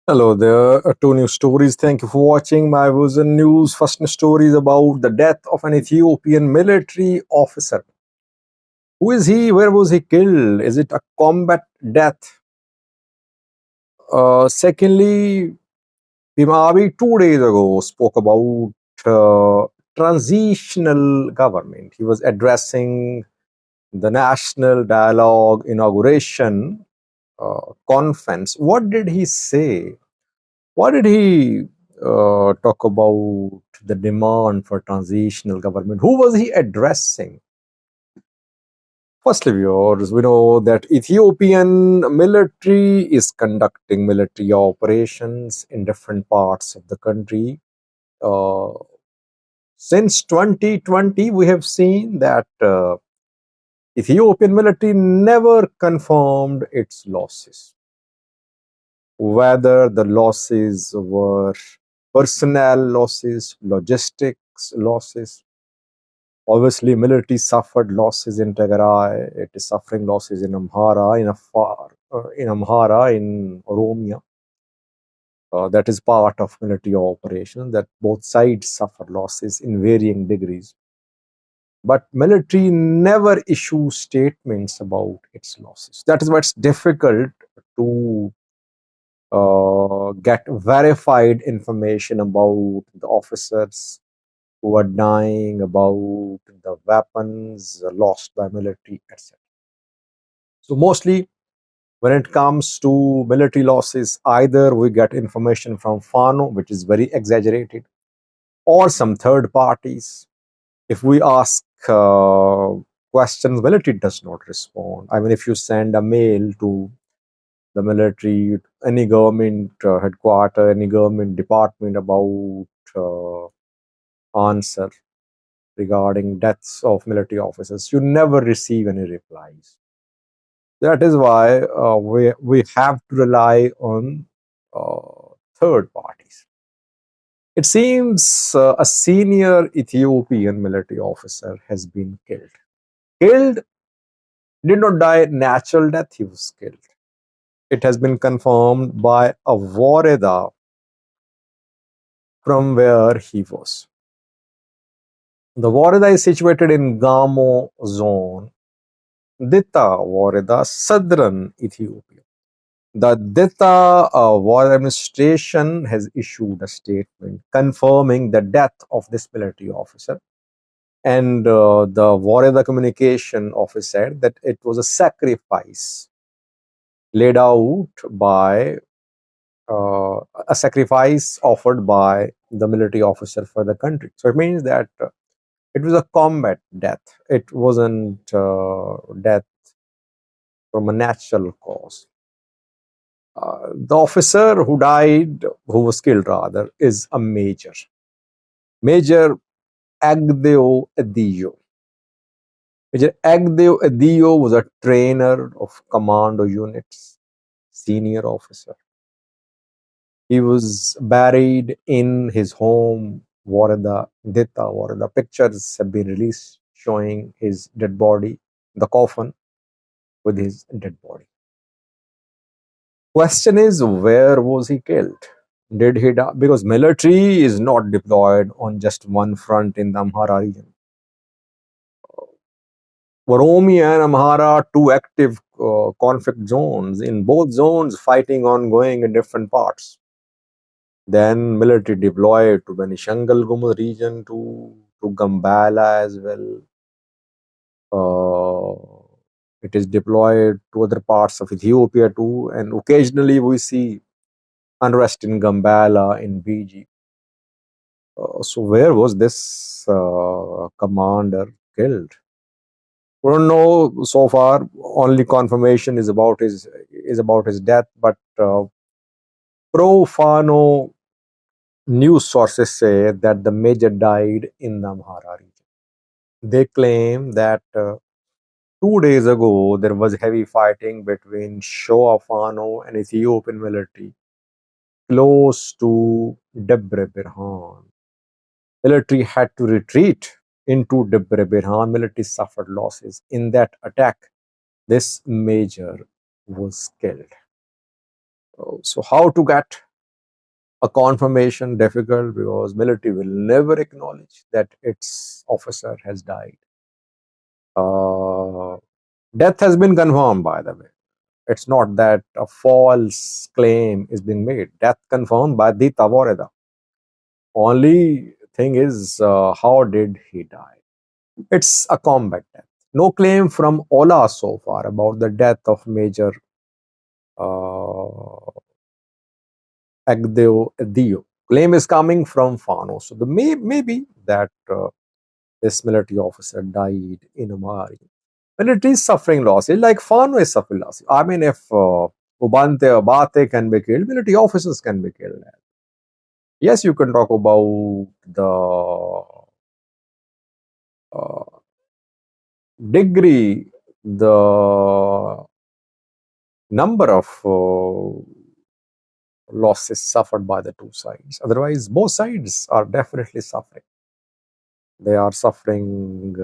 Hello there. Two new stories. Thank you for watching my Vision News. First news story is about the death of an Ethiopian military officer. Who is he? Where was he killed? Is it a combat death? Secondly, Pimavi 2 days ago spoke about transitional government. He was addressing the National Dialogue Inauguration Conference. What did he say? Why did he talk about the demand for transitional government? Who was he addressing? Firstly, viewers, we know that Ethiopian military is conducting military operations in different parts of the country. Uh, since 2020, we have seen that Ethiopian military never confirmed its losses, whether the losses were personnel losses, logistics losses. Obviously, military suffered losses in Tigray. It is suffering losses in Amhara, in Oromia. That is part of military operations. That both sides suffer losses in varying degrees. But military never issues statements about its losses. That is why it's difficult to get verified information about the officers who are dying, about the weapons lost by military, etc. So mostly when it comes to military losses, either we get information from Fano, which is very exaggerated, or some third parties. If we ask questions, military does not respond. I mean, if you send a mail to the military, any government headquarter, any government department about answer regarding deaths of military officers, you never receive any replies. That is why we have to rely on third parties. It seems a senior Ethiopian military officer has been killed. Killed, did not die natural death, he was killed. It has been confirmed by a Wareda from where he was. The Wareda is situated in Gamo zone, Dita Wareda, southern Ethiopia. The Dita War Administration has issued a statement confirming the death of this military officer. And the Wareda Communication Office said that it was a sacrifice laid out by a sacrifice offered by the military officer for the country. So it means that it was a combat death. It wasn't death from a natural cause. The officer who died, who was killed rather, is a major. Major Agdeo Adio. Major Agdeo Adio was a trainer of commando units, senior officer. He was buried in his home, Warada, Dita Warada. Pictures have been released showing his dead body, the coffin with his dead body. Question is, where was he killed? Did he die? Because military is not deployed on just one front in the Amhara region. Oromia and Amhara are two active conflict zones. In both zones, fighting ongoing in different parts. Then military deployed to Benishangal Gumuz region, to Gambala as well. It is deployed to other parts of Ethiopia too, and occasionally we see unrest in Gambala, in BG. So where was this commander killed? We don't know so far. Only confirmation is about his death, but pro Fano news sources say that the major died in the Amhara region. They claim that 2 days ago there was heavy fighting between Shoa Fano and Ethiopian military close to Debre Birhan. Military had to retreat into Debre Birhan. Military suffered losses. In that attack, this major was killed. So how to get A confirmation difficult because military will never acknowledge that its officer has died. Uh, Death has been confirmed, by the way. It's not that a false claim is being made. Death confirmed by the Taboreda. Only thing is, how did he die? It's a combat death. No claim from Ola so far about the death of Major uh, Agdeo. Claim is coming from Fano. So the maybe that this military officer died in Amari. Military is suffering losses, like Fano is suffering losses. I mean, if Ubante or Bate can be killed, military officers can be killed. Yes, you can talk about the uh, degree, the number of losses suffered by the two sides. Otherwise, both sides are definitely suffering. They are suffering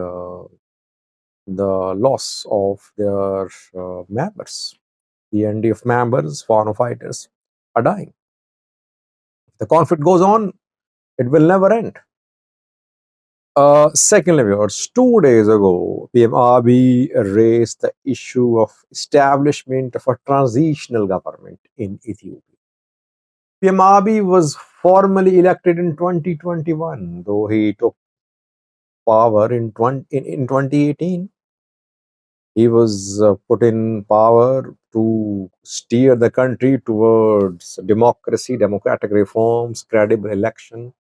the loss of their members. The NDF members, foreign fighters, are dying. If the conflict goes on, it will never end. Secondly, viewers, 2 days ago, PM Abiy raised the issue of establishment of a transitional government in Ethiopia. PM Abiy was formally elected in 2021, though he took power in 2018. He was put in power to steer the country towards democracy, democratic reforms, credible election.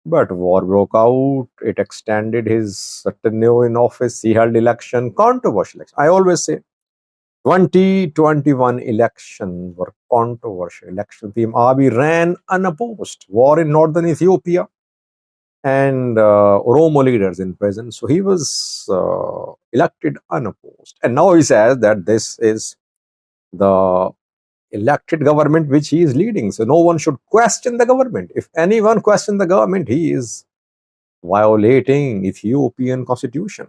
But war broke out. It extended his tenure in office. He held election, controversial election. I always say 2021 elections were controversial elections. PM Abiy ran unopposed. War in northern Ethiopia and Oromo leaders in prison. So he was elected unopposed. And now he says that this is the elected government which he is leading. So no one should question the government. If anyone questions the government, he is violating Ethiopian constitution.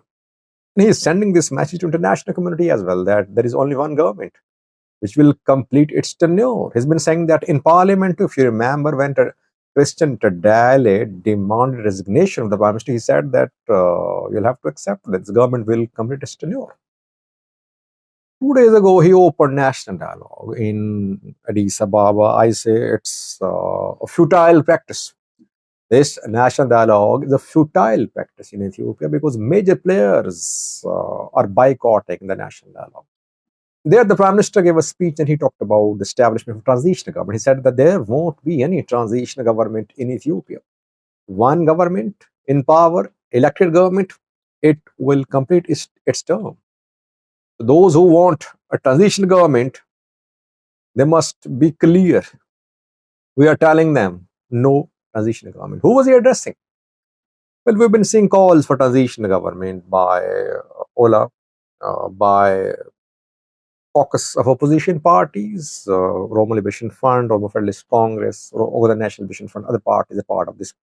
And he is sending this message to international community as well, that there is only one government which will complete its tenure. He's been saying that in parliament, if you remember, when Christian Tadale demanded resignation of the prime minister, he said that you'll have to accept that this government will complete its tenure. 2 days ago, he opened national dialogue in Addis Ababa. I say it's a futile practice. This national dialogue is a futile practice in Ethiopia because major players are boycotting the national dialogue. There, the Prime Minister gave a speech and he talked about the establishment of transitional government. He said that there won't be any transitional government in Ethiopia. One government in power, elected government, it will complete its term. Those who want a transitional government, they must be clear. We are telling them no transitional government. Who was he addressing? Well, we've been seeing calls for transitional government by Ola, by caucus of opposition parties, Roma Liberation Fund, Roma Federalist Congress, or the National Liberation Front, other parties are part of this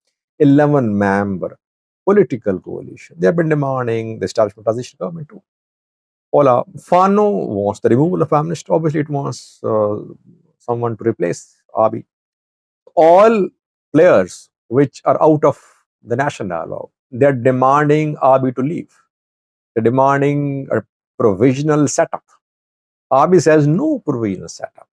11-member political coalition. They have been demanding the establishment of transitional government too. Ola, Fano wants the removal of Prime Minister. Obviously, it wants someone to replace Abiy. All players which are out of the national dialogue, they're demanding Abiy to leave. They're demanding a provisional setup. Abiy says no provisional setup.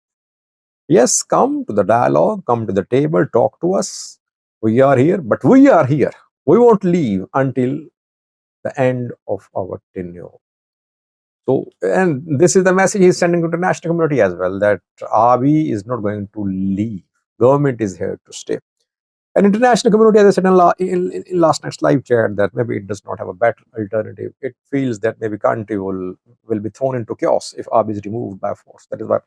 Yes, come to the dialogue, come to the table, talk to us. We are here, but we are here. We won't leave until the end of our tenure. So, and this is the message he's sending to the international community as well, that Abiy is not going to leave. Government is here to stay. And international community, as I said in last night's live chat, that maybe it does not have a better alternative. It feels that maybe country will be thrown into chaos if Abiy is removed by force. That is why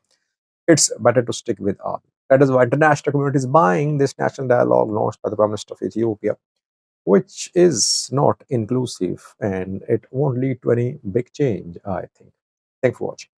it's better to stick with Abiy. That is why international community is buying this national dialogue launched by the Prime Minister of Ethiopia, which is not inclusive and it won't lead to any big change, I think. Thanks for watching.